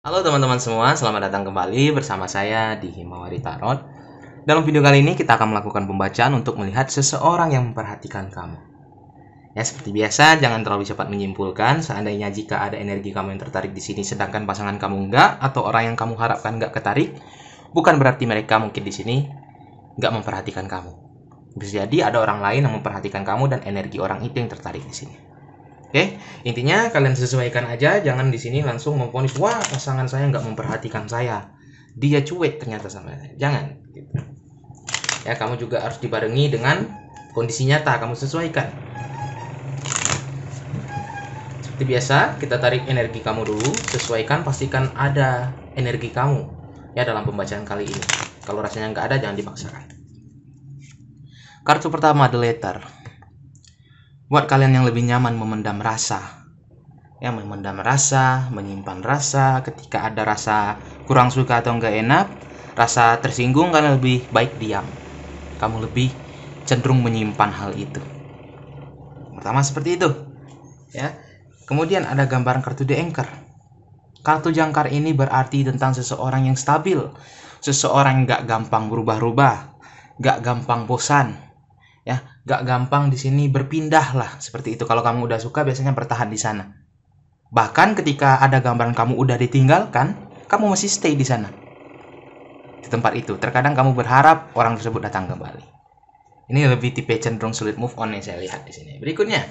Halo teman-teman semua, selamat datang kembali bersama saya di Himawari Tarot. Dalam video kali ini kita akan melakukan pembacaan untuk melihat seseorang yang memperhatikan kamu. Ya, seperti biasa, jangan terlalu cepat menyimpulkan. Seandainya jika ada energi kamu yang tertarik di sini sedangkan pasangan kamu enggak, atau orang yang kamu harapkan enggak ketarik, bukan berarti mereka mungkin di sini enggak memperhatikan kamu. Bisa jadi ada orang lain yang memperhatikan kamu dan energi orang itu yang tertarik di sini. Oke, intinya kalian sesuaikan aja, jangan di sini langsung memvonis, wah pasangan saya nggak memperhatikan saya, dia cuek ternyata sama saya. Jangan. Gitu. Ya, kamu juga harus dibarengi dengan kondisi nyata, kamu sesuaikan. Seperti biasa, kita tarik energi kamu dulu, sesuaikan, pastikan ada energi kamu ya dalam pembacaan kali ini. Kalau rasanya nggak ada, jangan dipaksakan. Kartu pertama, The Letter. Buat kalian yang lebih nyaman memendam rasa, ya, memendam rasa, menyimpan rasa. Ketika ada rasa kurang suka atau enggak enak, rasa tersinggung, kalian lebih baik diam. Kamu lebih cenderung menyimpan hal itu. Pertama seperti itu, ya. Kemudian ada gambaran kartu The Anchor. Kartu jangkar ini berarti tentang seseorang yang stabil, seseorang yang gak gampang berubah-ubah, gak gampang bosan, ya, gak gampang di sini berpindah lah, seperti itu. Kalau kamu udah suka, biasanya bertahan di sana. Bahkan ketika ada gambaran kamu udah ditinggalkan, kamu masih stay di sana, di tempat itu. Terkadang kamu berharap orang tersebut datang kembali. Ini lebih tipe cenderung sulit move on yang saya lihat di sini. Berikutnya,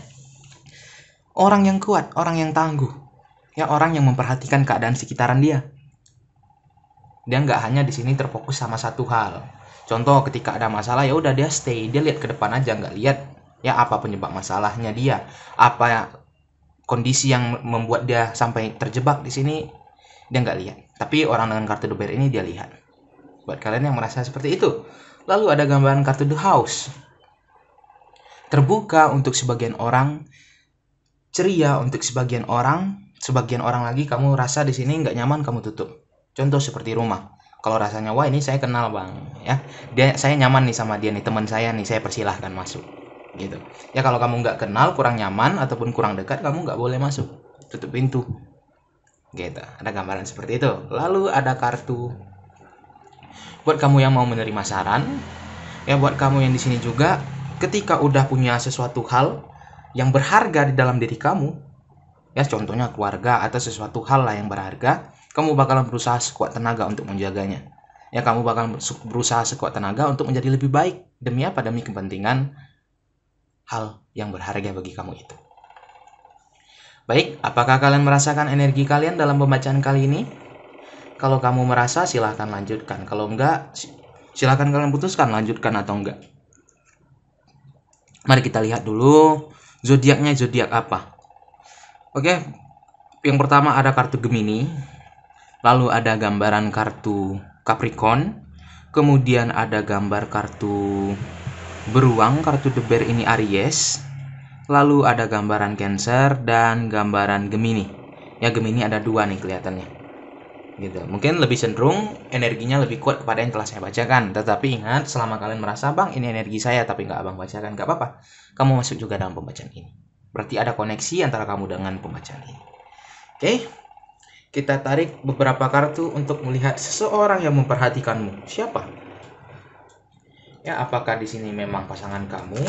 orang yang kuat, orang yang tangguh, ya, orang yang memperhatikan keadaan sekitaran dia. Dia nggak hanya di sini terfokus sama satu hal. Contoh, ketika ada masalah, ya udah dia stay, dia lihat ke depan aja, nggak lihat ya apa penyebab masalahnya dia, apa kondisi yang membuat dia sampai terjebak di sini, dia nggak lihat. Tapi orang dengan kartu The Bear ini dia lihat. Buat kalian yang merasa seperti itu. Lalu ada gambaran kartu The House. Terbuka untuk sebagian orang, ceria untuk sebagian orang lagi kamu rasa di sini nggak nyaman, kamu tutup. Contoh seperti rumah. Kalau rasanya, wah ini saya kenal bang, ya, saya nyaman nih sama dia nih, teman saya nih, saya persilahkan masuk. Gitu. Ya, kalau kamu nggak kenal, kurang nyaman ataupun kurang dekat, kamu nggak boleh masuk, tutup pintu. Gitu. Ada gambaran seperti itu. Lalu ada kartu buat kamu yang mau menerima saran, ya, buat kamu yang di sini juga, ketika udah punya sesuatu hal yang berharga di dalam diri kamu, ya, contohnya keluarga atau sesuatu hal lah yang berharga, kamu bakalan berusaha sekuat tenaga untuk menjaganya. Ya, kamu bakalan berusaha sekuat tenaga untuk menjadi lebih baik. Demi apa? Demi kepentingan hal yang berharga bagi kamu itu. Baik, apakah kalian merasakan energi kalian dalam pembacaan kali ini? Kalau kamu merasa, silahkan lanjutkan. Kalau enggak, silahkan kalian putuskan lanjutkan atau enggak. Mari kita lihat dulu zodiaknya, zodiak apa. Oke, yang pertama ada kartu Gemini, lalu ada gambaran kartu Capricorn, kemudian ada gambar kartu beruang, kartu The Bear ini Aries, lalu ada gambaran Cancer dan gambaran Gemini. Ya, Gemini ada dua nih kelihatannya. Gitu. Mungkin lebih cenderung energinya lebih kuat kepada yang telah saya bacakan. Tetapi ingat, selama kalian merasa, bang ini energi saya tapi nggak abang bacakan, nggak apa-apa. Kamu masuk juga dalam pembacaan ini. Berarti ada koneksi antara kamu dengan pembacaan ini. Oke, kita tarik beberapa kartu untuk melihat seseorang yang memperhatikanmu. Siapa? Ya, apakah di sini memang pasangan kamu,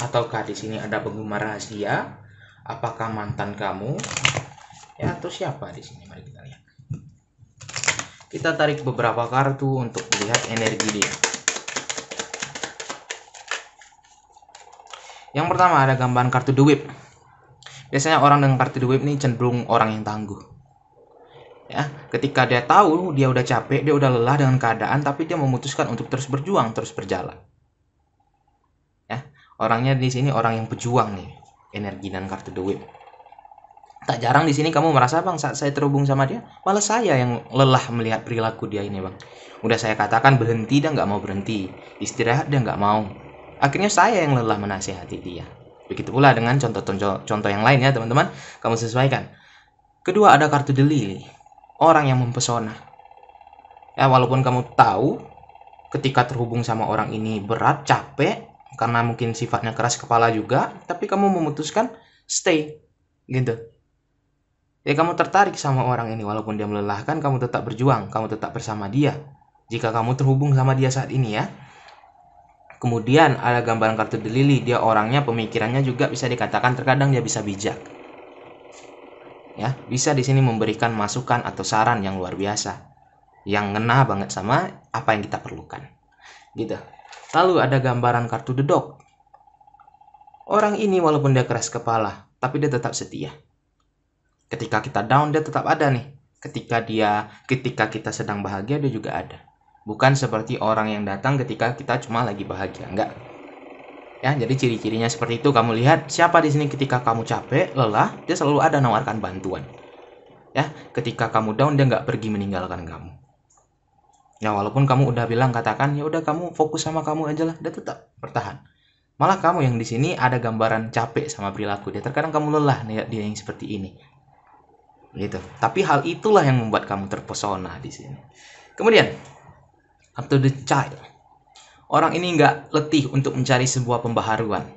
ataukah di sini ada penggemar rahasia? Apakah mantan kamu? Ya, atau siapa di sini? Mari kita lihat. Kita tarik beberapa kartu untuk melihat energi dia. Yang pertama ada gambaran kartu The Whip. Biasanya orang dengan kartu The Whip ini cenderung orang yang tangguh. Ya, ketika dia tahu dia udah capek, dia udah lelah dengan keadaan, tapi dia memutuskan untuk terus berjuang, terus berjalan. Ya, orangnya di sini orang yang pejuang nih, energi dan kartu The Whip. Tak jarang di sini kamu merasa, bang, saat saya terhubung sama dia, malah saya yang lelah melihat perilaku dia ini, bang. Udah saya katakan berhenti, dia nggak mau berhenti. Istirahat, dia nggak mau. Akhirnya saya yang lelah menasihati dia. Begitu pula dengan contoh yang lain ya, teman-teman. Kamu sesuaikan. Kedua ada kartu The Lily. Orang yang mempesona. Ya, walaupun kamu tahu ketika terhubung sama orang ini berat, capek, karena mungkin sifatnya keras kepala juga, tapi kamu memutuskan stay. Gitu. Ya kamu tertarik sama orang ini walaupun dia melelahkan, kamu tetap berjuang, kamu tetap bersama dia. Jika kamu terhubung sama dia saat ini ya. Kemudian ada gambaran kartu The Lily, dia orangnya, pemikirannya juga bisa dikatakan terkadang dia bisa bijak. Ya, bisa di sini memberikan masukan atau saran yang luar biasa, yang ngena banget sama apa yang kita perlukan. Gitu. Lalu ada gambaran kartu The Dog. Orang ini walaupun dia keras kepala, tapi dia tetap setia. Ketika kita down, dia tetap ada nih. Ketika kita sedang bahagia, dia juga ada. Bukan seperti orang yang datang ketika kita cuma lagi bahagia, enggak. Ya, jadi ciri-cirinya seperti itu. Kamu lihat siapa di sini ketika kamu capek, lelah, dia selalu ada nawarkan bantuan. Ya, ketika kamu down, dia nggak pergi meninggalkan kamu. Ya, walaupun kamu udah bilang katakan, ya udah kamu fokus sama kamu aja lah, dia tetap bertahan. Malah kamu yang di sini ada gambaran capek sama perilaku dia. Terkadang kamu lelah nih dia yang seperti ini. Gitu. Tapi hal itulah yang membuat kamu terpesona di sini. Kemudian, kartu The Child. Orang ini nggak letih untuk mencari sebuah pembaharuan.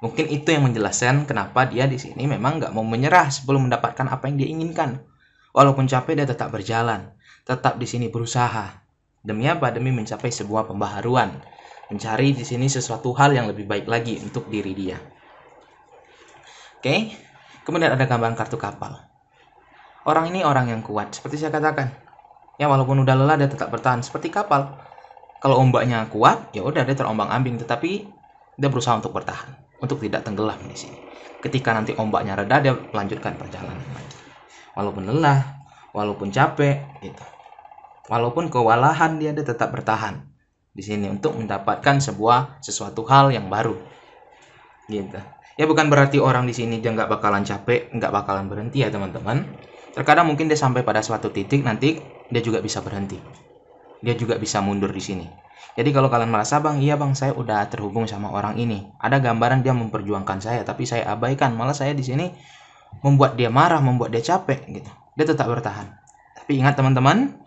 Mungkin itu yang menjelaskan kenapa dia di sini memang nggak mau menyerah sebelum mendapatkan apa yang dia inginkan. Walaupun capek, dia tetap berjalan, tetap di sini berusaha. Demi apa? Demi mencapai sebuah pembaharuan, mencari di sini sesuatu hal yang lebih baik lagi untuk diri dia. Oke. Kemudian ada gambaran kartu kapal. Orang ini orang yang kuat, seperti saya katakan. Ya, walaupun udah lelah dia tetap bertahan seperti kapal. Kalau ombaknya kuat, ya udah dia terombang-ambing, tetapi dia berusaha untuk bertahan, untuk tidak tenggelam di sini. Ketika nanti ombaknya reda, dia melanjutkan perjalanan lagi. Walaupun lelah, walaupun capek, gitu. Walaupun kewalahan dia tetap bertahan di sini untuk mendapatkan sesuatu hal yang baru. Gitu. Ya bukan berarti orang di sini dia nggak bakalan capek, nggak bakalan berhenti ya teman-teman. Terkadang mungkin dia sampai pada suatu titik nanti dia juga bisa berhenti. Dia juga bisa mundur di sini. Jadi kalau kalian merasa, bang, iya bang, saya udah terhubung sama orang ini. Ada gambaran dia memperjuangkan saya, tapi saya abaikan. Malah saya di sini membuat dia marah, membuat dia capek, gitu. Dia tetap bertahan. Tapi ingat teman-teman,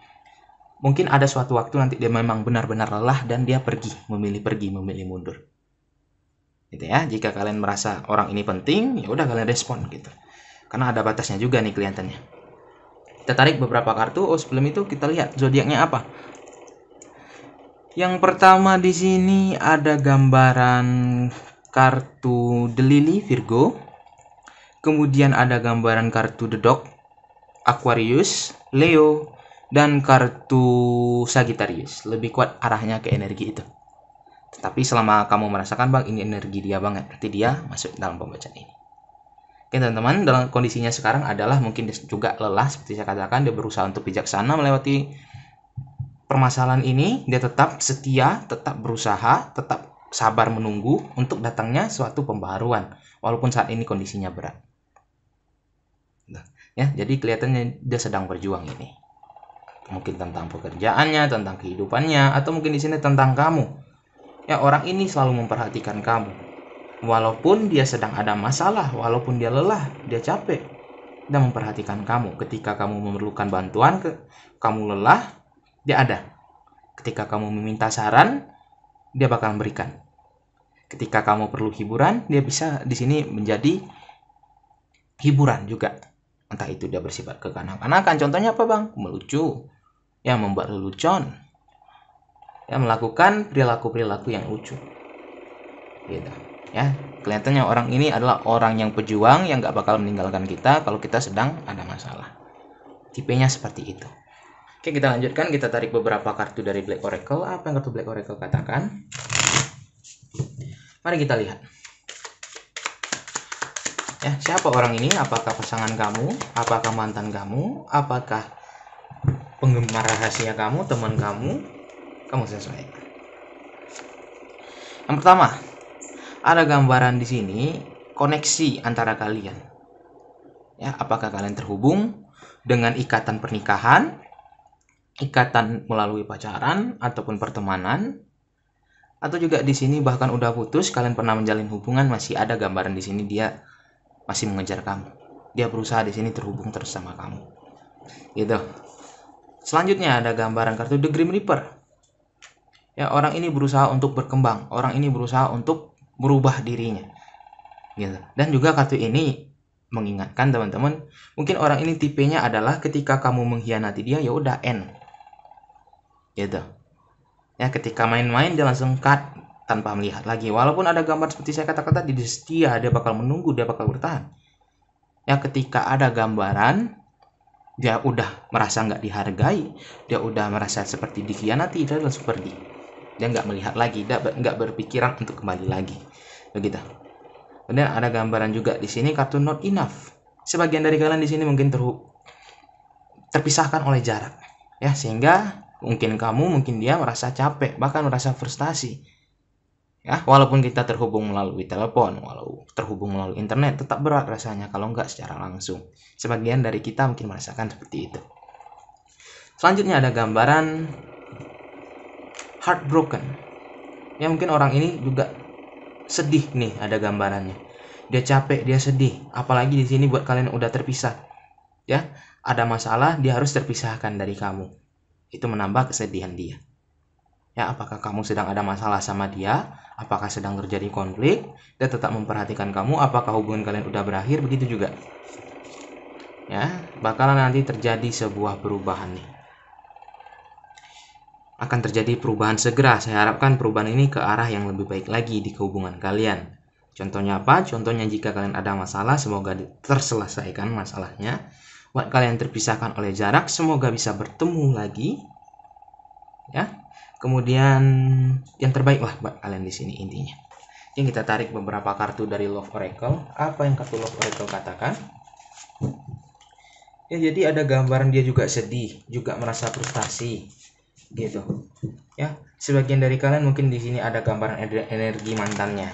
mungkin ada suatu waktu nanti dia memang benar-benar lelah dan dia memilih mundur. Gitu ya. Jika kalian merasa orang ini penting, ya udah kalian respon gitu. Karena ada batasnya juga nih kelihatannya. Kita tarik beberapa kartu. Oh, sebelum itu kita lihat zodiaknya apa. Yang pertama di sini ada gambaran kartu The Lily, Virgo. Kemudian ada gambaran kartu The Dog, Aquarius, Leo, dan kartu Sagittarius. Lebih kuat arahnya ke energi itu. Tetapi selama kamu merasakan, bang, ini energi dia banget, berarti dia masuk dalam pembacaan ini. Oke teman-teman, dalam kondisinya sekarang adalah mungkin dia juga lelah, seperti saya katakan, dia berusaha untuk bijaksana melewati permasalahan ini. Dia tetap setia, tetap berusaha, tetap sabar menunggu untuk datangnya suatu pembaharuan, walaupun saat ini kondisinya berat. Ya, jadi kelihatannya dia sedang berjuang ini. Mungkin tentang pekerjaannya, tentang kehidupannya, atau mungkin di sini tentang kamu. Ya, orang ini selalu memperhatikan kamu. Walaupun dia sedang ada masalah, walaupun dia lelah, dia capek, dia memperhatikan kamu. Ketika kamu memerlukan bantuan, kamu lelah, dia ada. Ketika kamu meminta saran, dia bakal memberikan. Ketika kamu perlu hiburan, dia bisa di sini menjadi hiburan juga. Entah itu dia bersifat kekanak-kanakan. Contohnya apa bang? Melucu, ya membuat lelucon, ya melakukan perilaku-perilaku yang lucu. Gitu. Ya, kelihatannya orang ini adalah orang yang pejuang yang gak bakal meninggalkan kita kalau kita sedang ada masalah. Tipenya seperti itu. Oke, kita lanjutkan. Kita tarik beberapa kartu dari Black Oracle. Apa yang kartu Black Oracle katakan? Mari kita lihat. Ya, siapa orang ini? Apakah pasangan kamu? Apakah mantan kamu? Apakah penggemar rahasia kamu? Teman kamu? Kamu sesuaikan. Yang pertama, ada gambaran di sini koneksi antara kalian. Ya, apakah kalian terhubung dengan ikatan pernikahan, ikatan melalui pacaran ataupun pertemanan, atau juga di sini bahkan udah putus, kalian pernah menjalin hubungan, masih ada gambaran di sini dia masih mengejar kamu. Dia berusaha di sini terhubung terus sama kamu. Gitu. Selanjutnya ada gambaran kartu The Grim Reaper. Ya, orang ini berusaha untuk berkembang, orang ini berusaha untuk merubah dirinya. Gitu. Dan juga kartu ini mengingatkan teman-teman, mungkin orang ini tipenya adalah ketika kamu mengkhianati dia, ya udah end, gitu. Ya, ketika main-main dia langsung cut tanpa melihat lagi. Walaupun ada gambar seperti saya katakan tadi, dia setia, dia bakal menunggu, dia bakal bertahan. Ya, ketika ada gambaran dia udah merasa nggak dihargai, dia udah merasa seperti dikhianati, dia langsung pergi. Dia nggak melihat lagi, dia nggak berpikiran untuk kembali lagi, begitu. Kemudian ada gambaran juga di sini kartu not enough. Sebagian dari kalian di sini mungkin terpisahkan oleh jarak, ya, sehingga mungkin kamu, mungkin dia merasa capek, bahkan merasa frustasi. Ya, walaupun kita terhubung melalui telepon, walau terhubung melalui internet, tetap berat rasanya kalau nggak secara langsung. Sebagian dari kita mungkin merasakan seperti itu. Selanjutnya ada gambaran heartbroken. Ya, mungkin orang ini juga sedih nih, ada gambarannya. Dia capek, dia sedih. Apalagi di sini buat kalian udah terpisah. Ya, ada masalah, dia harus terpisahkan dari kamu. Itu menambah kesedihan dia. Ya, apakah kamu sedang ada masalah sama dia? Apakah sedang terjadi konflik? Dia tetap memperhatikan kamu. Apakah hubungan kalian udah berakhir? Begitu juga. Ya, bakalan nanti terjadi sebuah perubahan nih. Akan terjadi perubahan segera. Saya harapkan perubahan ini ke arah yang lebih baik lagi di hubungan kalian. Contohnya apa? Contohnya jika kalian ada masalah, semoga terselesaikan masalahnya. Buat kalian terpisahkan oleh jarak, semoga bisa bertemu lagi. Ya. Kemudian yang terbaik lah buat kalian di sini intinya. Yang kita tarik beberapa kartu dari Love Oracle. Apa yang kartu Love Oracle katakan? Ya, jadi ada gambaran dia juga sedih, juga merasa frustasi, gitu. Ya, sebagian dari kalian mungkin di sini ada gambaran energi mantannya.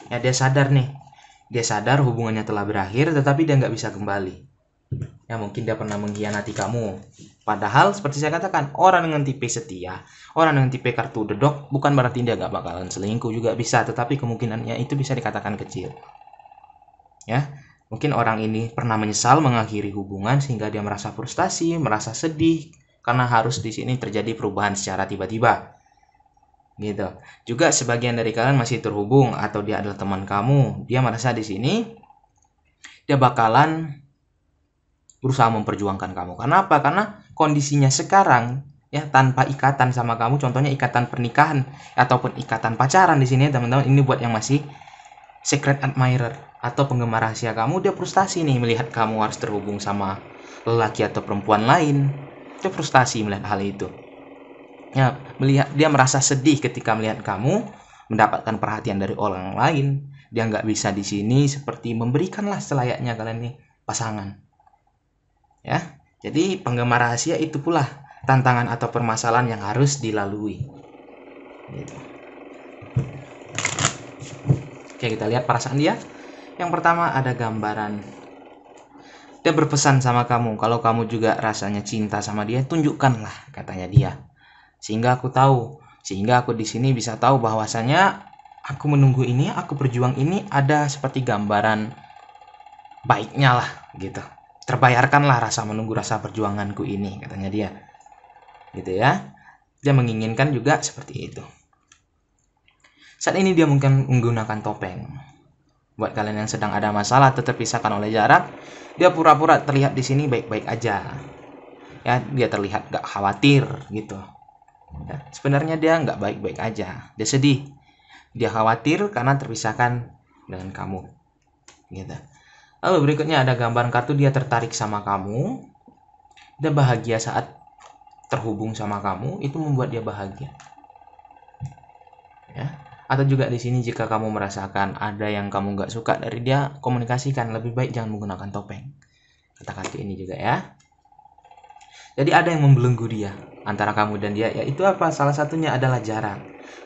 Ya, dia sadar nih, dia sadar hubungannya telah berakhir, tetapi dia nggak bisa kembali. Ya, mungkin dia pernah mengkhianati kamu. Padahal seperti saya katakan, orang dengan tipe setia, orang dengan tipe kartu The Dog, bukan berarti dia gak bakalan selingkuh, juga bisa, tetapi kemungkinannya itu bisa dikatakan kecil. Ya, mungkin orang ini pernah menyesal mengakhiri hubungan sehingga dia merasa frustasi, merasa sedih karena harus di sini terjadi perubahan secara tiba-tiba. Gitu. Juga sebagian dari kalian masih terhubung atau dia adalah teman kamu, dia merasa di sini dia bakalan berusaha memperjuangkan kamu. Kenapa? Karena kondisinya sekarang ya tanpa ikatan sama kamu, contohnya ikatan pernikahan ataupun ikatan pacaran di sini teman-teman, ini buat yang masih secret admirer atau penggemar rahasia kamu, dia frustasi nih melihat kamu harus terhubung sama lelaki atau perempuan lain. Dia frustasi melihat hal itu. Ya, dia merasa sedih ketika melihat kamu mendapatkan perhatian dari orang lain. Dia nggak bisa di sini seperti memberikanlah selayaknya kalian nih pasangan. Ya, jadi penggemar rahasia itu pula tantangan atau permasalahan yang harus dilalui. Gitu. Oke, kita lihat perasaan dia. Yang pertama ada gambaran dia berpesan sama kamu, kalau kamu juga rasanya cinta sama dia, tunjukkanlah, katanya dia. Sehingga aku di sini bisa tahu bahwasanya aku menunggu ini, aku berjuang ini ada seperti gambaran baiknya lah, gitu. Terbayarkanlah rasa menunggu, rasa perjuanganku ini, katanya dia. Gitu ya. Dia menginginkan juga seperti itu. Saat ini dia mungkin menggunakan topeng. Buat kalian yang sedang ada masalah atau terpisahkan oleh jarak, dia pura-pura terlihat di sini baik-baik aja. Ya, dia terlihat gak khawatir gitu. Ya, sebenarnya dia nggak baik-baik aja. Dia sedih. Dia khawatir karena terpisahkan dengan kamu. Gitu. Lalu berikutnya ada gambaran kartu dia tertarik sama kamu. Dia bahagia saat terhubung sama kamu, itu membuat dia bahagia. Ya. Atau juga di sini jika kamu merasakan ada yang kamu nggak suka dari dia, komunikasikan. Lebih baik jangan menggunakan topeng. Kata kartu ini juga ya. Jadi ada yang membelenggu dia antara kamu dan dia, yaitu apa? Salah satunya adalah jarak.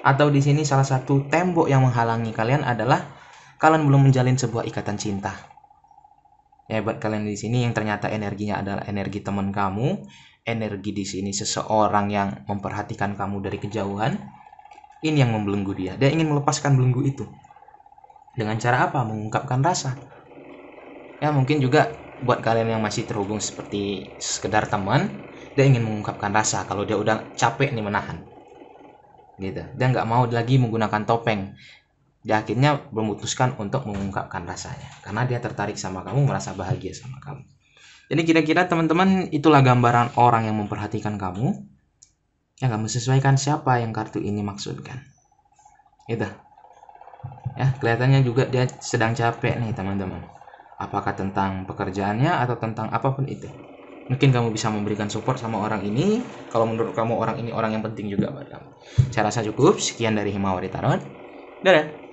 Atau di sini salah satu tembok yang menghalangi kalian adalah kalian belum menjalin sebuah ikatan cinta. Ya, buat kalian di sini yang ternyata energinya adalah energi teman kamu, energi di sini seseorang yang memperhatikan kamu dari kejauhan, ini yang membelenggu dia. Dia ingin melepaskan belenggu itu. Dengan cara apa? Mengungkapkan rasa. Ya, mungkin juga buat kalian yang masih terhubung seperti sekedar teman, dia ingin mengungkapkan rasa kalau dia udah capek nih menahan. Gitu. Dia nggak mau lagi menggunakan topeng. dia akhirnya memutuskan untuk mengungkapkan rasanya karena dia tertarik sama kamu, merasa bahagia sama kamu. Jadi kira-kira teman-teman itulah gambaran orang yang memperhatikan kamu, yang kamu sesuaikan siapa yang kartu ini maksudkan. Gitu. Ya, kelihatannya juga dia sedang capek nih teman-teman. Apakah tentang pekerjaannya atau tentang apapun itu. Mungkin kamu bisa memberikan support sama orang ini. Kalau menurut kamu orang ini orang yang penting juga buat kamu. Saya rasa cukup. Sekian dari Himawari Tarot. Dadah.